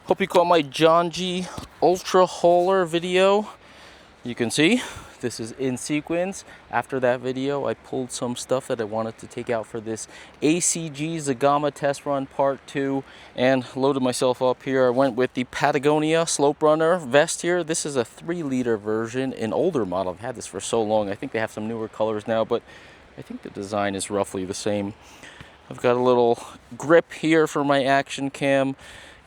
Hope you caught my John G Ultra Hauler video. You can see this is in sequence. After that video, I pulled some stuff that I wanted to take out for this ACG Zegama test run part 2 and loaded myself up here. I went with the Patagonia Slope Runner vest here. This is a 3-liter version, an older model. I've had this for so long. I think they have some newer colors now, but I think the design is roughly the same. I've got a little grip here for my action cam.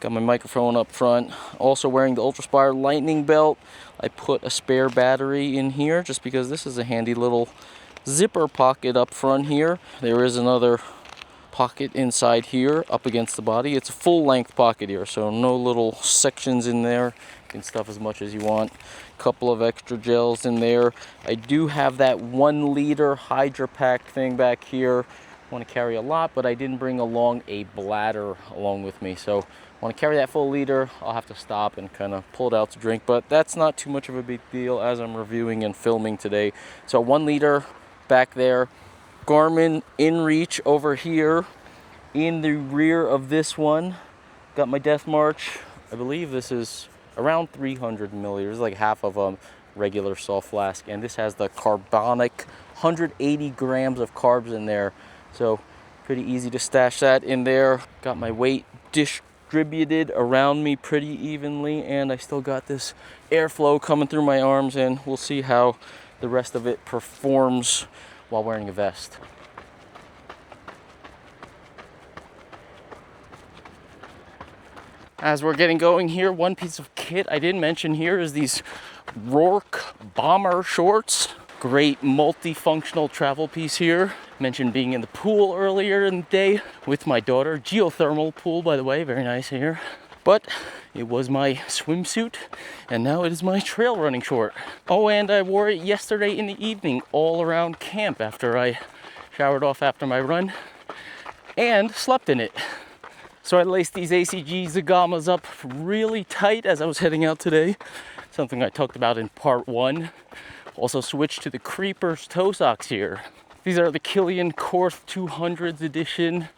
Got my microphone up front. Also wearing the UltrAspire Lightning belt. I put a spare battery in here just because this is a handy little zipper pocket up front here. There is another pocket inside here up against the body. It's a full length pocket here, so no little sections in there. You can stuff as much as you want. Couple of extra gels in there. I do have that 1-liter Hydra Pack thing back here. I want to carry a lot, but I didn't bring along a bladder along with me, so I want to carry that full liter. I'll have to stop and kind of pull it out to drink, but that's not too much of a big deal as I'm reviewing and filming today. So 1 liter back there. Garmin InReach over here in the rear of this one. Got my Death March. I believe this is around 300 milliliters, like half of a regular soft flask, and this has the Carbanic 180 grams of carbs in there. So pretty easy to stash that in there. Got my weight distributed around me pretty evenly, and I still got this airflow coming through my arms, and we'll see how the rest of it performs while wearing a vest. As we're getting going here, one piece of kit I didn't mention here is these Rourke bomber shorts. Great multifunctional travel piece here. Mentioned being in the pool earlier in the day with my daughter. Geothermal pool, by the way, very nice here. But it was my swimsuit, and now it is my trail running short. Oh, and I wore it yesterday in the evening all around camp after I showered off after my run and slept in it. So I laced these ACG Zegamas up really tight as I was heading out today. Something I talked about in part 1. Also switched to the Creepers toe socks here. These are the Killian Korth 200s edition.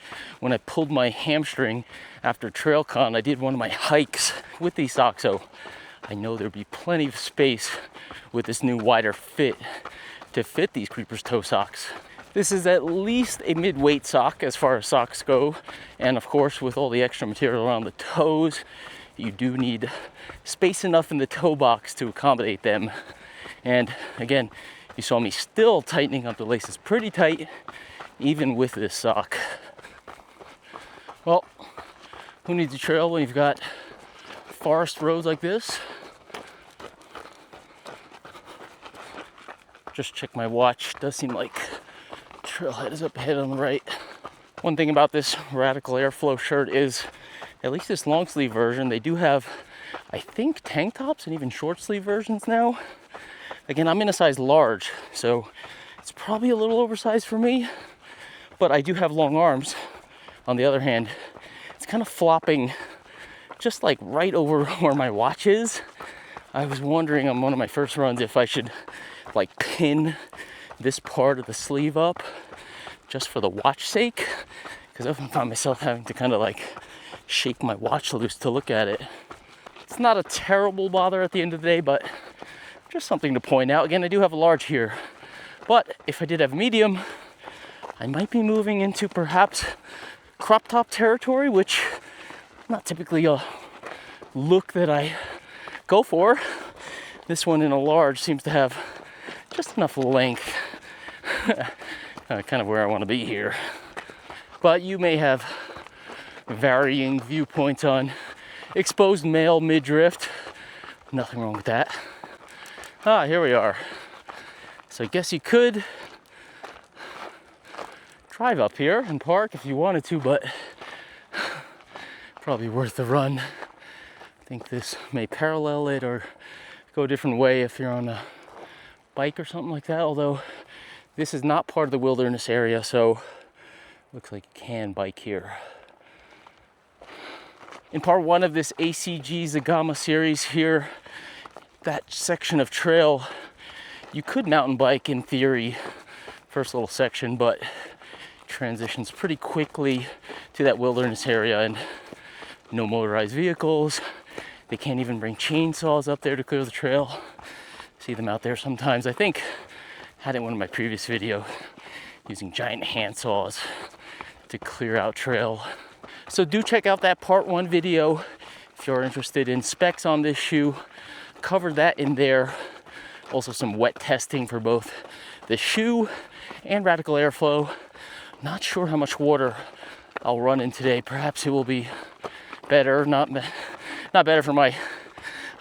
When I pulled my hamstring after TrailCon, I did one of my hikes with these socks, so I know there'll be plenty of space with this new wider fit to fit these Creepers toe socks. This is at least a mid-weight sock as far as socks go, and of course with all the extra material around the toes, you do need space enough in the toe box to accommodate them. And again, you saw me still tightening up the laces pretty tight, even with this sock. Well, who needs a trail when you've got forest roads like this? Just check my watch. Does seem like trailhead is up ahead on the right. One thing about this Radical Airflow shirt is, at least this long sleeve version, they do have, I think, tank tops and even short sleeve versions now. Again, I'm in a size large, so it's probably a little oversized for me, but I do have long arms. On the other hand, it's kind of flopping just like right over where my watch is. I was wondering on one of my first runs if I should like pin this part of the sleeve up just for the watch sake, because I often find myself having to kind of like shake my watch loose to look at it. It's not a terrible bother at the end of the day, but just something to point out. Again, I do have a large here, but if I did have a medium, I might be moving into perhaps crop top territory, which not typically a look that I go for. This one in a large seems to have just enough length, kind of where I want to be here. But you may have varying viewpoints on exposed male midriff. Nothing wrong with that. Ah, here we are. So I guess you could drive up here and park if you wanted to, but probably worth the run. I think this may parallel it or go a different way if you're on a bike or something like that, although this is not part of the wilderness area, so looks like you can bike here. In part 1 of this ACG Zegama series here, that section of trail, you could mountain bike in theory, first little section, but transitions pretty quickly to that wilderness area, and no motorized vehicles. They can't even bring chainsaws up there to clear the trail. See them out there sometimes. I think I had it in one of my previous videos, using giant hand saws to clear out trail. So do check out that part 1 video if you're interested in specs on this shoe. Covered that in there. Also some wet testing for both the shoe and radical airflow. Not sure how much water I'll run in today. Perhaps it will be better, not better for my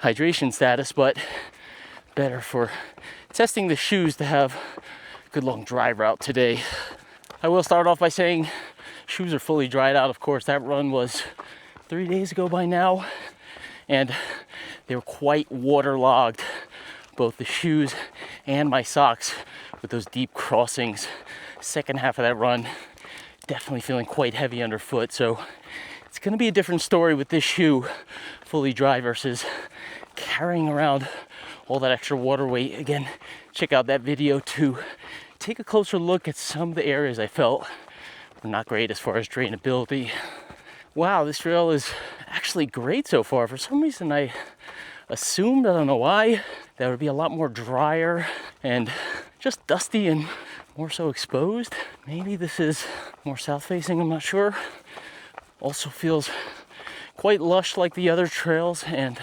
hydration status, but better for testing the shoes to have a good long dry route today. I will start off by saying shoes are fully dried out. Of course, that run was 3 days ago by now, and they were quite waterlogged, both the shoes and my socks, with those deep crossings. Second half of that run, definitely feeling quite heavy underfoot. So it's going to be a different story with this shoe fully dry versus carrying around all that extra water weight. Again, check out that video to take a closer look at some of the areas I felt were not great as far as drainability. Wow, this trail is actually great so far. For some reason, I assumed, I don't know why, that it would be a lot more drier and just dusty and more so exposed. Maybe this is more south facing, I'm not sure. Also feels quite lush like the other trails, and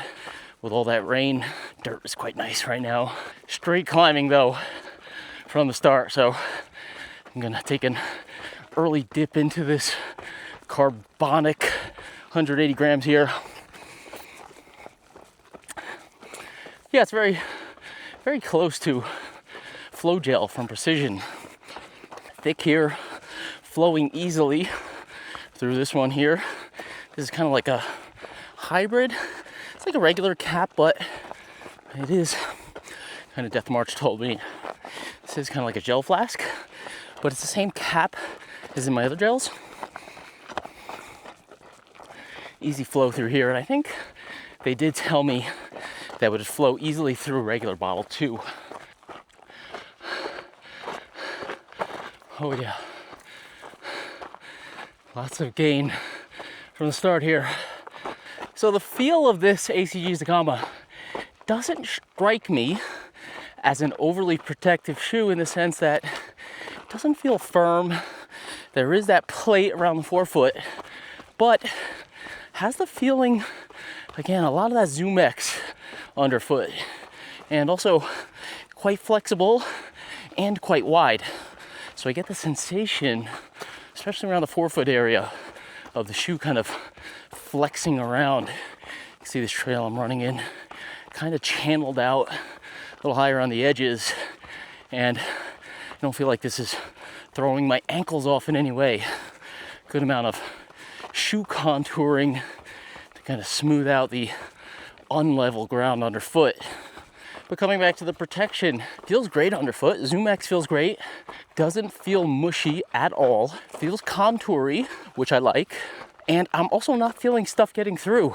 with all that rain, dirt is quite nice right now. Straight climbing though from the start, so I'm gonna take an early dip into this Carbanic 180 grams here. Yeah, it's very, very close to Flow Gel from Precision. Thick here, flowing easily through this one here. This is kind of like a hybrid. It's like a regular cap, but it is kind of Death March told me. This is kind of like a gel flask, but it's the same cap as in my other gels. Easy flow through here, and I think they did tell me that would flow easily through a regular bottle too. Oh yeah. Lots of gain from the start here. So the feel of this ACG Zegama doesn't strike me as an overly protective shoe, in the sense that it doesn't feel firm. There is that plate around the forefoot, but has the feeling, again, a lot of that Zoom X underfoot, and also quite flexible and quite wide. So I get the sensation, especially around the forefoot area, of the shoe kind of flexing around. You can see this trail I'm running in, kind of channeled out a little higher on the edges, and I don't feel like this is throwing my ankles off in any way. Good amount of shoe contouring to kind of smooth out the unlevel ground underfoot. But coming back to the protection, feels great underfoot. Zoom X feels great. Doesn't feel mushy at all. Feels contoury, which I like. And I'm also not feeling stuff getting through.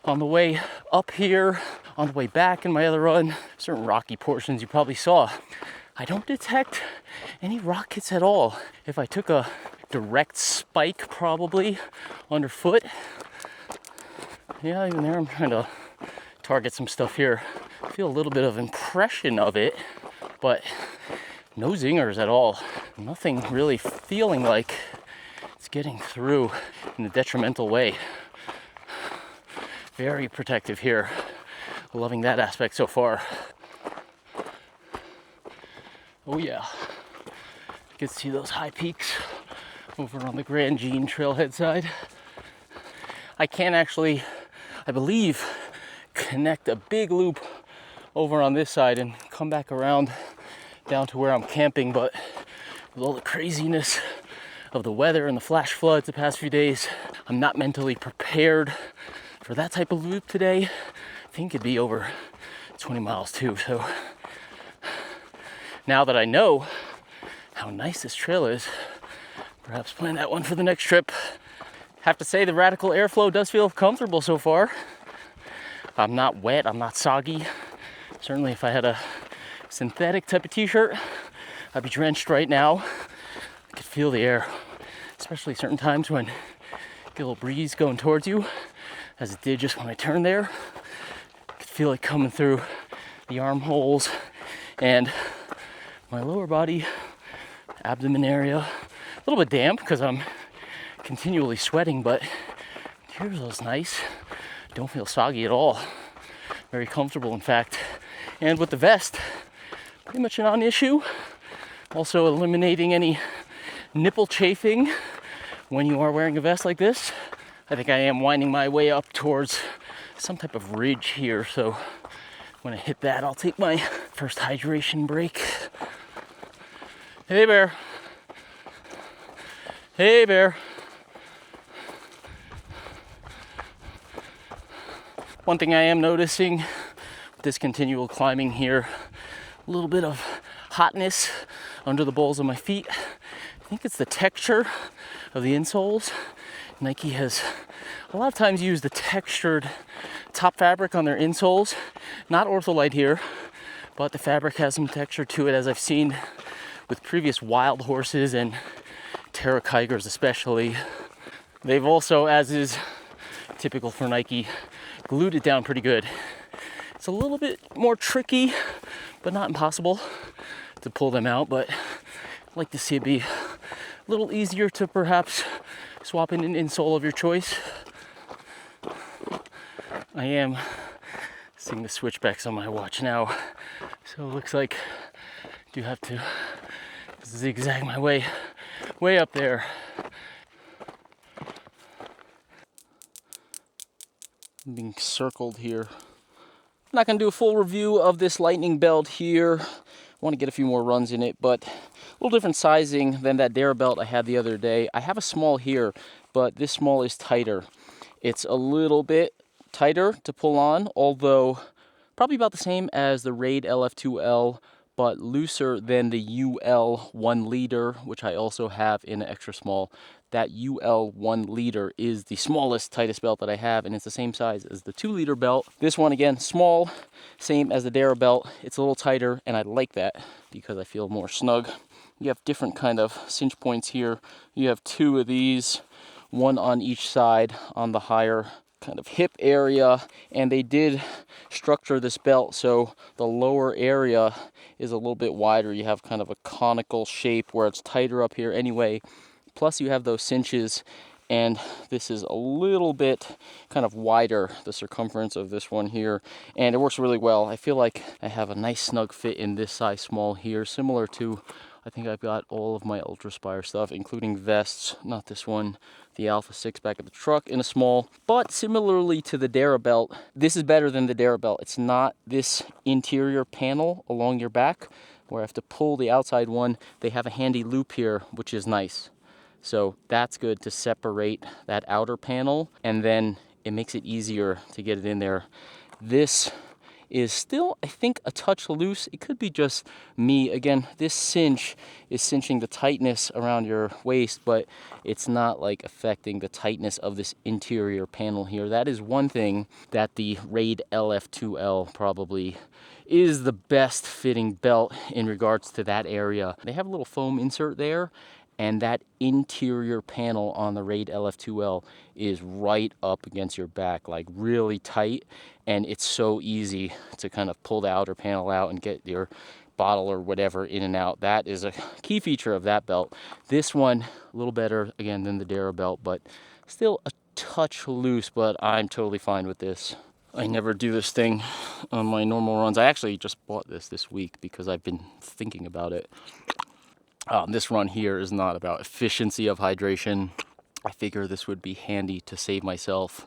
On the way up here, on the way back in my other run, certain rocky portions you probably saw, I don't detect any rock hits at all. If I took a direct spike probably underfoot, yeah, even there I'm trying to target some stuff here. I feel a little bit of impression of it, but no zingers at all. Nothing really feeling like it's getting through in a detrimental way. Very protective here. Loving that aspect so far. Oh yeah. You can see those high peaks over on the Grand Jean trailhead side. I can actually, I believe, connect a big loop over on this side and come back around down to where I'm camping, but with all the craziness of the weather and the flash floods the past few days, I'm not mentally prepared for that type of loop today. I think it'd be over 20 miles too. So now that I know how nice this trail is, perhaps plan that one for the next trip. Have to say the radical airflow does feel comfortable so far. I'm not wet, I'm not soggy. Certainly if I had a synthetic type of t-shirt, I'd be drenched right now. I could feel the air, especially certain times when you get a little breeze going towards you. as it did just when I turned there. I could feel it coming through the armholes and my lower body, abdomen area. A little bit damp because I'm continually sweating, but material feels nice. Don't feel soggy at all. Very comfortable, in fact. And with the vest, pretty much a non-issue. Also eliminating any nipple chafing when you are wearing a vest like this. I think I am winding my way up towards some type of ridge here, so when I hit that, I'll take my first hydration break. Hey, bear. Hey, bear. One thing I am noticing with this continual climbing here, a little bit of hotness under the balls of my feet. I think it's the texture of the insoles. Nike has a lot of times used the textured top fabric on their insoles. Not Ortholite here, but the fabric has some texture to it, as I've seen with previous wild horses and Terra Kigers especially. They've also, as is typical for Nike, glued it down pretty good. It's a little bit more tricky, but not impossible to pull them out, but I'd like to see it be a little easier to perhaps swap in an insole of your choice. I am seeing the switchbacks on my watch now, so it looks like I do have to zigzag my way up there. I'm being circled here. I'm not going to do a full review of this Lightning belt here. I want to get a few more runs in it, but a little different sizing than that Dara belt I had the other day. I have a small here, but this small is tighter. It's a little bit tighter to pull on, although probably about the same as the Raid LF2L, but looser than the UL 1 liter, which I also have in an extra small. That UL 1 liter is the smallest, tightest belt that I have, and it's the same size as the 2 liter belt. This one, again, small, same as the Dara belt. It's a little tighter, and I like that because I feel more snug. You have different kind of cinch points here. You have 2 of these, 1 on each side on the higher kind of hip area, and they did structure this belt so the lower area is a little bit wider. You have kind of a conical shape where it's tighter up here anyway. Plus you have those cinches, and this is a little bit kind of wider, the circumference of this one here, and it works really well. I feel like I have a nice snug fit in this size small here, similar to, I think I've got all of my UltrAspire stuff, including vests, not this one, the Alpha 6 back of the truck in a small. But similarly to the Dara belt, this is better than the Dara belt. It's not this interior panel along your back where I have to pull the outside one. They have a handy loop here, which is nice. So that's good to separate that outer panel, and then it makes it easier to get it in there. This is still, I think, a touch loose. It could be just me. Again, this cinch is cinching the tightness around your waist, but it's not like affecting the tightness of this interior panel here. That is one thing that the Raid LF2L probably is the best fitting belt in regards to that area. They have a little foam insert there, and that interior panel on the Raid LF2L is right up against your back, like really tight, and it's so easy to kind of pull the outer panel out and get your bottle or whatever in and out. That is a key feature of that belt. This one, a little better, again, than the Dara belt, but still a touch loose, but I'm totally fine with this. I never do this thing on my normal runs. I actually just bought this week because I've been thinking about it. This run here is not about efficiency of hydration. I figure this would be handy to save myself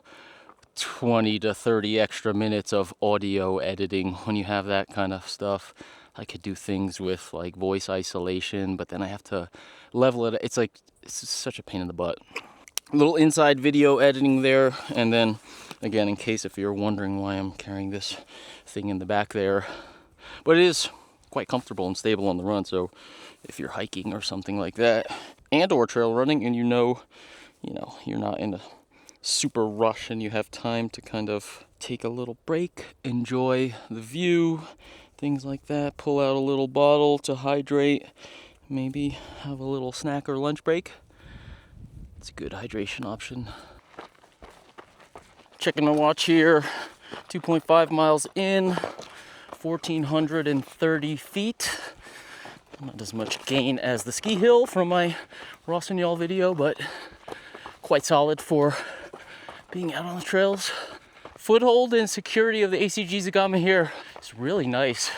20 to 30 extra minutes of audio editing. When you have that kind of stuff, I could do things with like voice isolation, but then I have to level it. It's such a pain in the butt. A little inside video editing there, and then again, in case if you're wondering why I'm carrying this thing in the back there, but it is quite comfortable and stable on the run. So if you're hiking or something like that, and or trail running, and you know you're not in a super rush and you have time to kind of take a little break, enjoy the view, things like that, pull out a little bottle to hydrate, maybe have a little snack or lunch break. It's a good hydration option. Checking the watch here, 2.5 miles in, 1,430 feet. Not as much gain as the ski hill from my Rossignol video, but quite solid for being out on the trails. Foothold and security of the ACG Zegama here is really nice.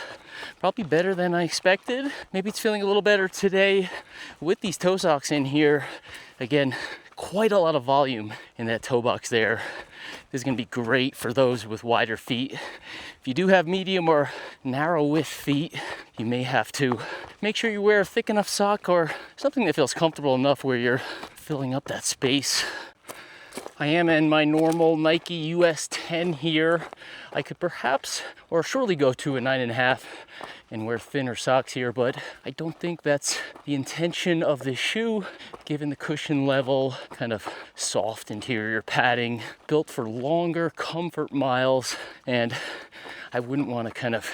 Probably better than I expected. Maybe it's feeling a little better today with these toe socks in here. Again, quite a lot of volume in that toe box there. This is going to be great for those with wider feet. If you do have medium or narrow width feet, you may have to make sure you wear a thick enough sock or something that feels comfortable enough where you're filling up that space. I am in my normal Nike US 10 here. I could perhaps or surely go to a 9.5 and wear thinner socks here, but I don't think that's the intention of this shoe, given the cushion level, kind of soft interior padding, built for longer comfort miles, and I wouldn't want to kind of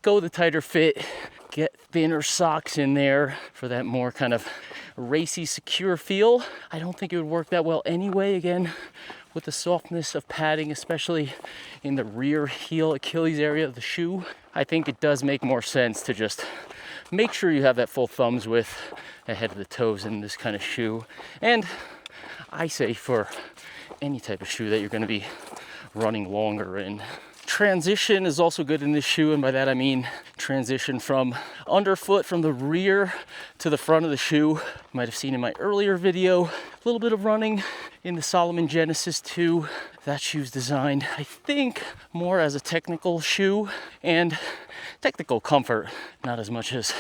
go the tighter fit, get thinner socks in there for that more kind of racy, secure feel. I don't think it would work that well anyway, again, with the softness of padding, especially in the rear heel Achilles area of the shoe. I think it does make more sense to just make sure you have that full thumbs width ahead of the toes in this kind of shoe. And I say for any type of shoe that you're going to be running longer in. Transition is also good in this shoe, and by that I mean transition from underfoot from the rear to the front of the shoe. You might have seen in my earlier video, a little bit of running in the Salomon Genesis 2. That shoe's designed, I think, more as a technical shoe and technical comfort, not as much as,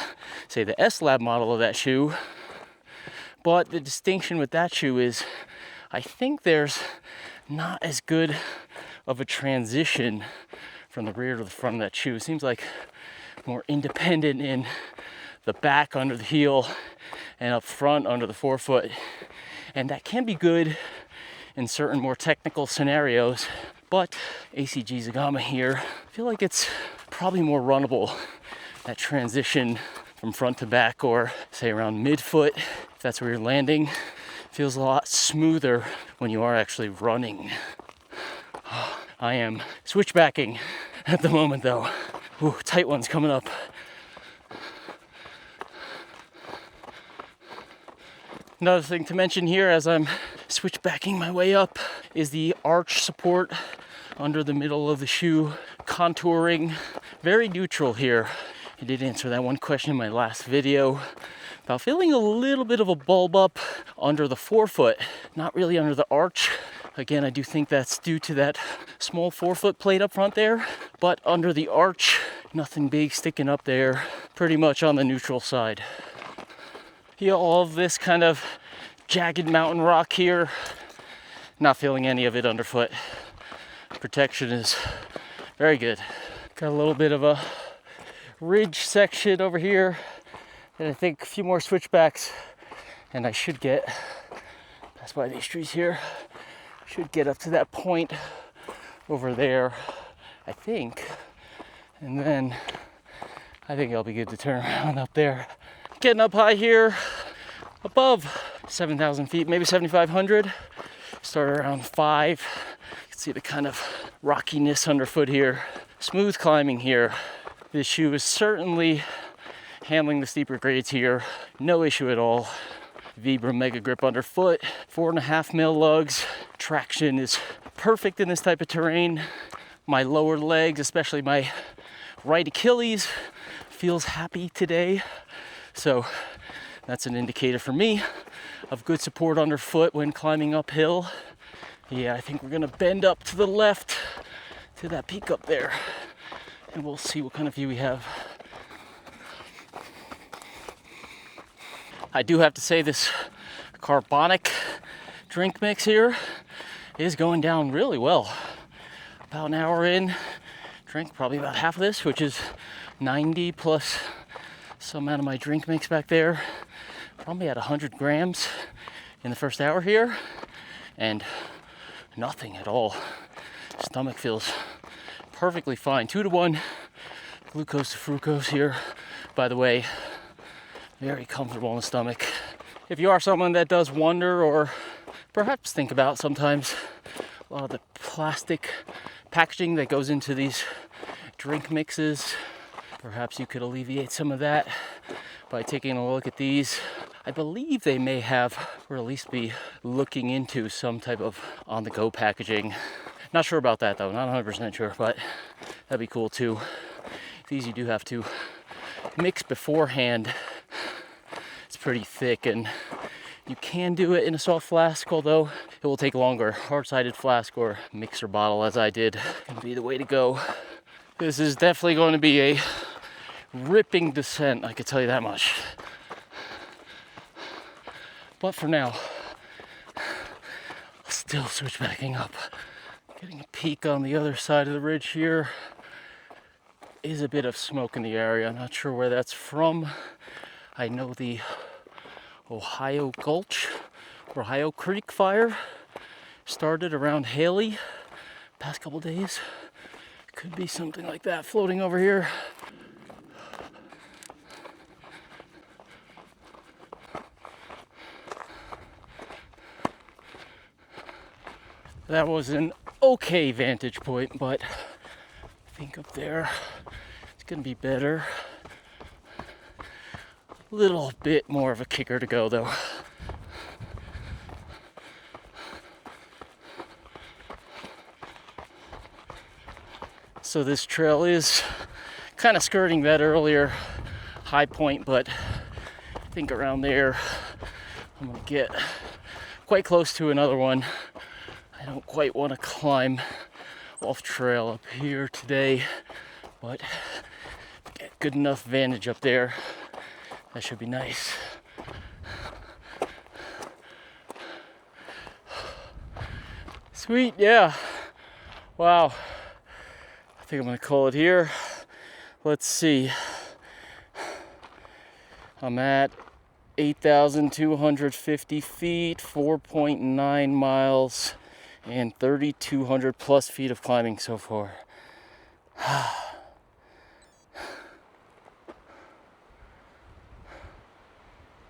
say, the S-Lab model of that shoe. But the distinction with that shoe is I think there's not as good of a transition from the rear to the front of that shoe. It seems like more independent in the back under the heel and up front under the forefoot. And that can be good in certain more technical scenarios, but ACG Zegama here, I feel like it's probably more runnable. That transition from front to back, or say around midfoot, if that's where you're landing, feels a lot smoother when you are actually running. I am switchbacking at the moment though. Ooh, tight ones coming up. Another thing to mention here as I'm switchbacking my way up is the arch support under the middle of the shoe. Contouring, very neutral here. I did answer that one question in my last video about feeling a little bit of a bulb up under the forefoot, not really under the arch. Again, I do think that's due to that small forefoot plate up front there, but under the arch, nothing big sticking up there, pretty much on the neutral side. Here, all of this kind of jagged mountain rock here, not feeling any of it underfoot. Protection is very good. Got a little bit of a ridge section over here, and I think a few more switchbacks, and I should get, pass by these trees here, should get up to that point over there, I think. And then I think I'll be good to turn around up there. Getting up high here, above 7,000 feet, maybe 7,500. Start around 5. You can see the kind of rockiness underfoot here. Smooth climbing here. This shoe is certainly handling the steeper grades here. No issue at all. Vibram Mega Grip underfoot, 4.5 mil lugs. Traction is perfect in this type of terrain. My lower legs, especially my right Achilles, feels happy today. So that's an indicator for me of good support underfoot when climbing uphill. Yeah, I think we're gonna bend up to the left to that peak up there, and we'll see what kind of view we have. I do have to say this Carbanic drink mix here is going down really well. About an hour in, drank probably about half of this, which is 90 plus some amount of my drink mix back there. Probably at 100 grams in the first hour here, and nothing at all. Stomach feels perfectly fine. 2-to-1 glucose to fructose here, by the way. Very comfortable in the stomach. If you are someone that does wonder or perhaps think about sometimes a lot of the plastic packaging that goes into these drink mixes. Perhaps you could alleviate some of that by taking a look at these. I believe they may have, or at least be looking into some type of on-the-go packaging. Not sure about that though, not 100% sure, but that'd be cool too. These you do have to mix beforehand. It's pretty thick, and you can do it in a soft flask, although it will take longer. Hard-sided flask or mixer bottle, as I did, can be the way to go. This is definitely going to be a ripping descent, I can tell you that much. But for now, still switchbacking up. Getting a peek on the other side of the ridge here. Is a bit of smoke in the area. I'm not sure where that's from. I know the Ohio Gulch, Ohio Creek fire started around Haley past couple days. Could be something like that floating over here. That was an okay vantage point, but I think up there it's gonna be better. A little bit more of a kicker to go though. So this trail is kind of skirting that earlier high point, but I think around there I'm gonna get quite close to another one. I don't quite want to climb off trail up here today, but get good enough vantage up there. That should be nice. Sweet, yeah. Wow. I think I'm gonna call it here. Let's see. I'm at 8,250 feet, 4.9 miles, and 3,200 plus feet of climbing so far.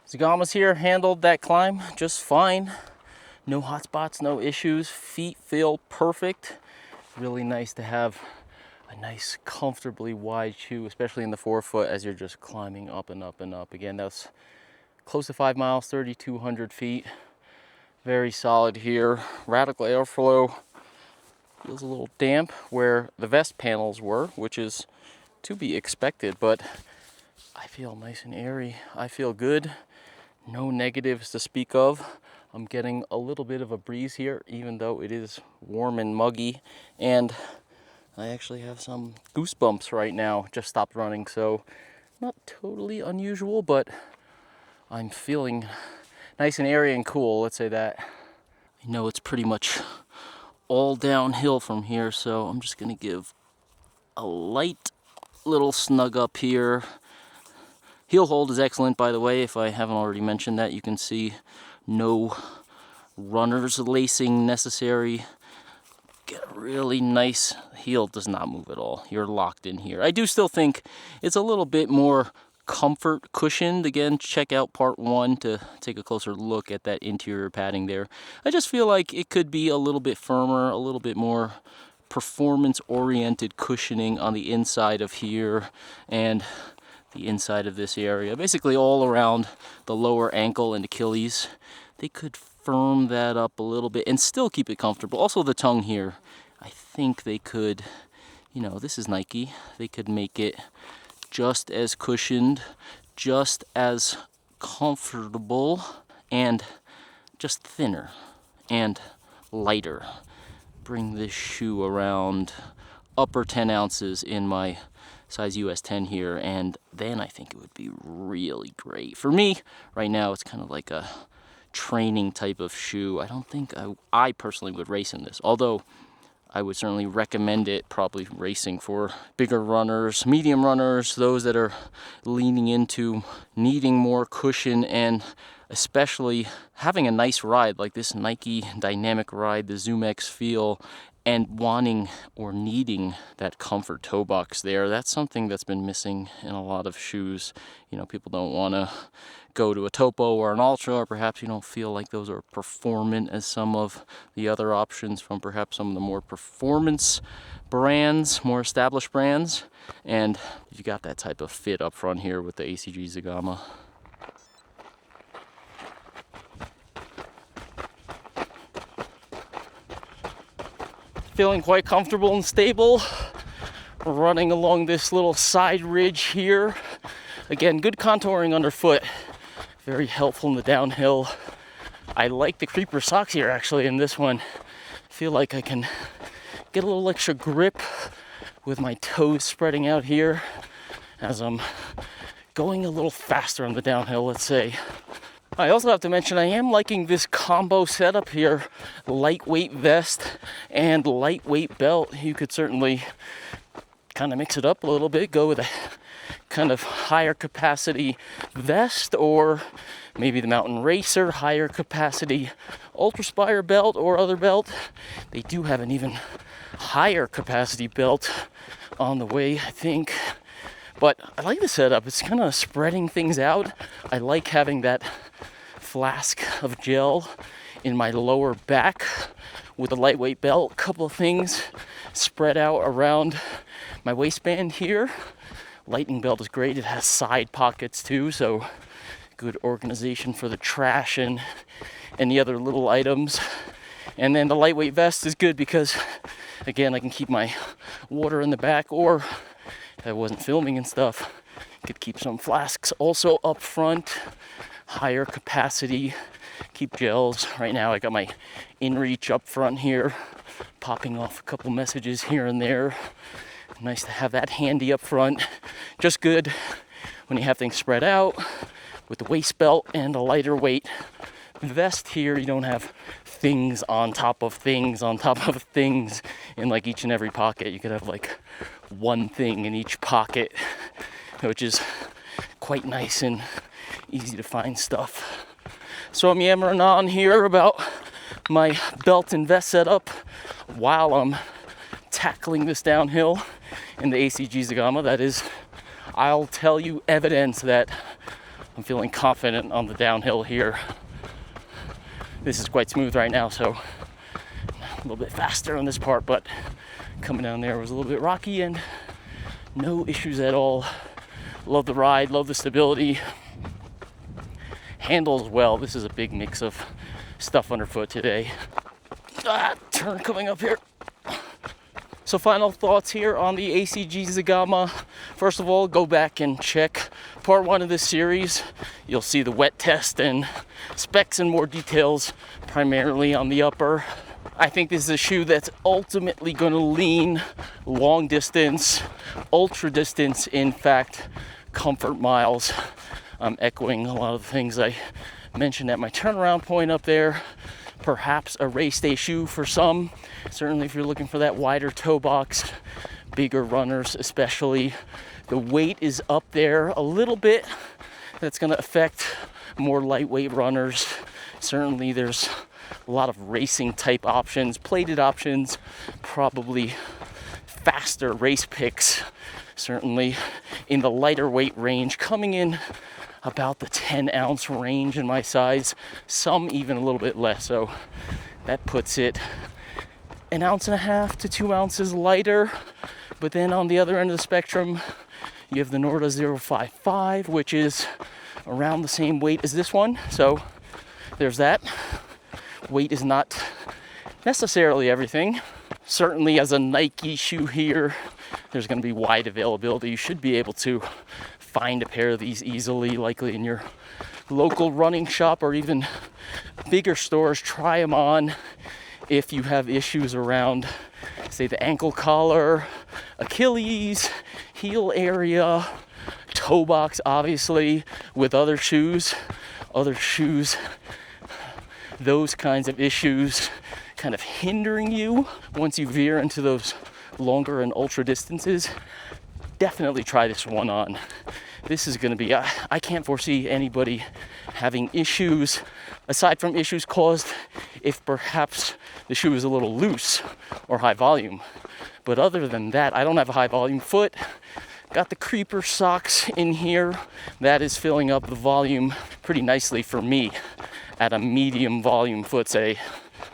Zegama's here, handled that climb just fine. No hot spots, no issues. Feet feel perfect. Really nice to have a nice, comfortably wide shoe, especially in the forefoot as you're just climbing up and up and up. Again, that's close to 5 miles, 3,200 feet. Very solid here. Radical airflow. Feels a little damp where the vest panels were, which is to be expected, but I feel nice and airy. I feel good. No negatives to speak of. I'm getting a little bit of a breeze here, even though it is warm and muggy, and I actually have some goosebumps right now. Just stopped running, so not totally unusual, but I'm feeling nice and airy and cool, let's say that. I know it's pretty much all downhill from here, so I'm just gonna give a light little snug up here. Heel hold is excellent, by the way, if I haven't already mentioned that. You can see no runner's lacing necessary. Get a really nice, heel does not move at all. You're locked in here. I do still think it's a little bit more comfort cushioned. Again, check out part 1 to take a closer look at that interior padding there. I just feel like it could be a little bit firmer, a little bit more performance-oriented cushioning on the inside of here and the inside of this area. Basically all around the lower ankle and Achilles. They could firm that up a little bit and still keep it comfortable. Also the tongue here, I think they could, you know, this is Nike. They could make it just as cushioned, just as comfortable, and just thinner and lighter. Bring this shoe around upper 10 ounces in my size US 10 here, and then I think it would be really great. For me, right now, it's kind of like a training type of shoe. I don't think I personally would race in this, although I would certainly recommend it, probably racing for bigger runners, medium runners, those that are leaning into needing more cushion and especially having a nice ride like this Nike Dynamic Ride, the Zoom X feel, and wanting or needing that comfort toe box there. That's something that's been missing in a lot of shoes. You know, people don't want to go to a Topo or an Ultra, or perhaps you don't feel like those are performant as some of the other options from perhaps some of the more performance brands, more established brands. And you got that type of fit up front here with the ACG Zegama. Feeling quite comfortable and stable running along this little side ridge here. Again, good contouring underfoot, very helpful in the downhill. I like the creeper socks here actually in this one. I feel like I can get a little extra grip with my toes spreading out here as I'm going a little faster on the downhill, let's say. I also have to mention I am liking this combo setup here, lightweight vest and lightweight belt. You could certainly kind of mix it up a little bit, go with a kind of higher capacity vest, or maybe the Mountain Racer higher capacity UltrAspire belt or other belt. They do have an even higher capacity belt on the way, I think. But I like the setup. It's kind of spreading things out. I like having that flask of gel in my lower back with a lightweight belt. A couple of things spread out around my waistband here. Lightning belt is great. It has side pockets too, so good organization for the trash and any other little items. And then the lightweight vest is good because, again, I can keep my water in the back, or if I wasn't filming and stuff, I could keep some flasks also up front. Higher capacity, keep gels. Right now I got my InReach up front here, popping off a couple messages here and there. Nice to have that handy up front. Just good when you have things spread out with the waist belt and a lighter weight vest here. You don't have things on top of things on top of things in like each and every pocket. You could have like one thing in each pocket, which is quite nice and easy to find stuff. So I'm yammering on here about my belt and vest setup while I'm tackling this downhill in the ACG Zegama. That is, I'll tell you, evidence that I'm feeling confident on the downhill here. This is quite smooth right now, so a little bit faster on this part, but coming down there was a little bit rocky and no issues at all. Love the ride, love the stability. Handles well. This is a big mix of stuff underfoot today. Turn coming up here. So final thoughts here on the ACG Zegama. First of all, go back and check part 1 of this series. You'll see the wet test and specs and more details, primarily on the upper. I think this is a shoe that's ultimately going to lean long distance, ultra distance, in fact, comfort miles. I'm echoing a lot of the things I mentioned at my turnaround point up there. Perhaps a race day shoe for some. Certainly if you're looking for that wider toe box, bigger runners especially. The weight is up there a little bit. That's going to affect more lightweight runners. Certainly there's a lot of racing type options, plated options, probably faster race picks, certainly in the lighter weight range, coming in about the 10-ounce range in my size, some even a little bit less. So that puts it 1.5 ounces to 2 ounces lighter. But then on the other end of the spectrum, you have the Norda 055, which is around the same weight as this one. So there's that. Weight is not necessarily everything. Certainly as a Nike shoe here, there's going to be wide availability. You should be able to find a pair of these easily, likely in your local running shop or even bigger stores. Try them on if you have issues around, say, the ankle collar, Achilles, heel area, toe box, obviously, with other shoes, those kinds of issues kind of hindering you once you veer into those longer and ultra distances. Definitely try this one on. this is going to be, I can't foresee anybody having issues, aside from issues caused if perhaps the shoe is a little loose or high volume. But other than that, I don't have a high volume foot. Got the creeper socks in here. That is filling up the volume pretty nicely for me at a medium volume foot, say.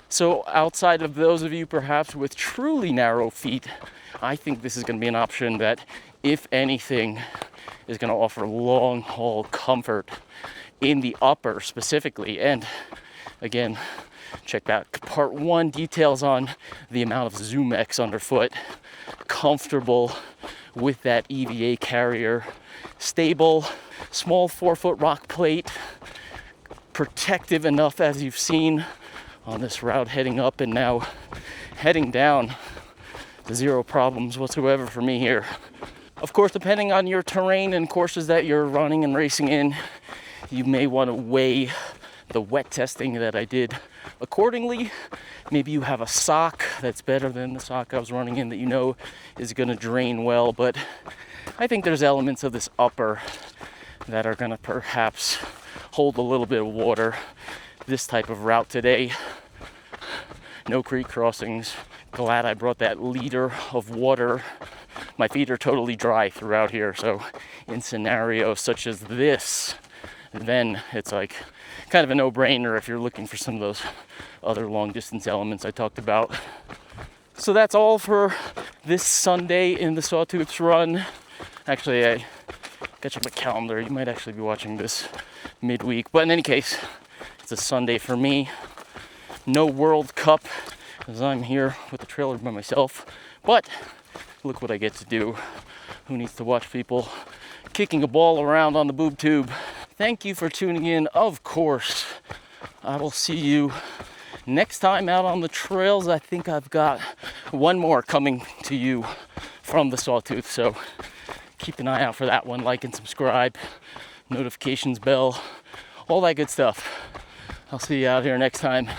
So outside of those of you perhaps with truly narrow feet, I think this is going to be an option that, if anything, is going to offer long haul comfort in the upper specifically. And again, check back part 1, details on the amount of ZoomX underfoot. Comfortable with that EVA carrier. Stable, small 4-foot rock plate. Protective enough, as you've seen on this route heading up and now heading down. Zero problems whatsoever for me here. Of course, depending on your terrain and courses that you're running and racing in, you may want to weigh the wet testing that I did accordingly. Maybe you have a sock that's better than the sock I was running in that you know is going to drain well, but I think there's elements of this upper that are going to perhaps hold a little bit of water. This type of route today, no creek crossings. Glad I brought that liter of water. My feet are totally dry throughout here, so in scenarios such as this, then it's like kind of a no-brainer if you're looking for some of those other long distance elements I talked about. So that's all for this Sunday in the Sawtooth run. Actually, I gotta check my calendar. You might actually be watching this midweek, but in any case, it's a Sunday for me. No World Cup, as I'm here with the trailer by myself, but look what I get to do. Who needs to watch people kicking a ball around on the boob tube? Thank you for tuning in. Of course, I will see you next time out on the trails. I think I've got one more coming to you from the Sawtooth, so keep an eye out for that one. Like and subscribe, notifications bell, all that good stuff. I'll see you out here next time.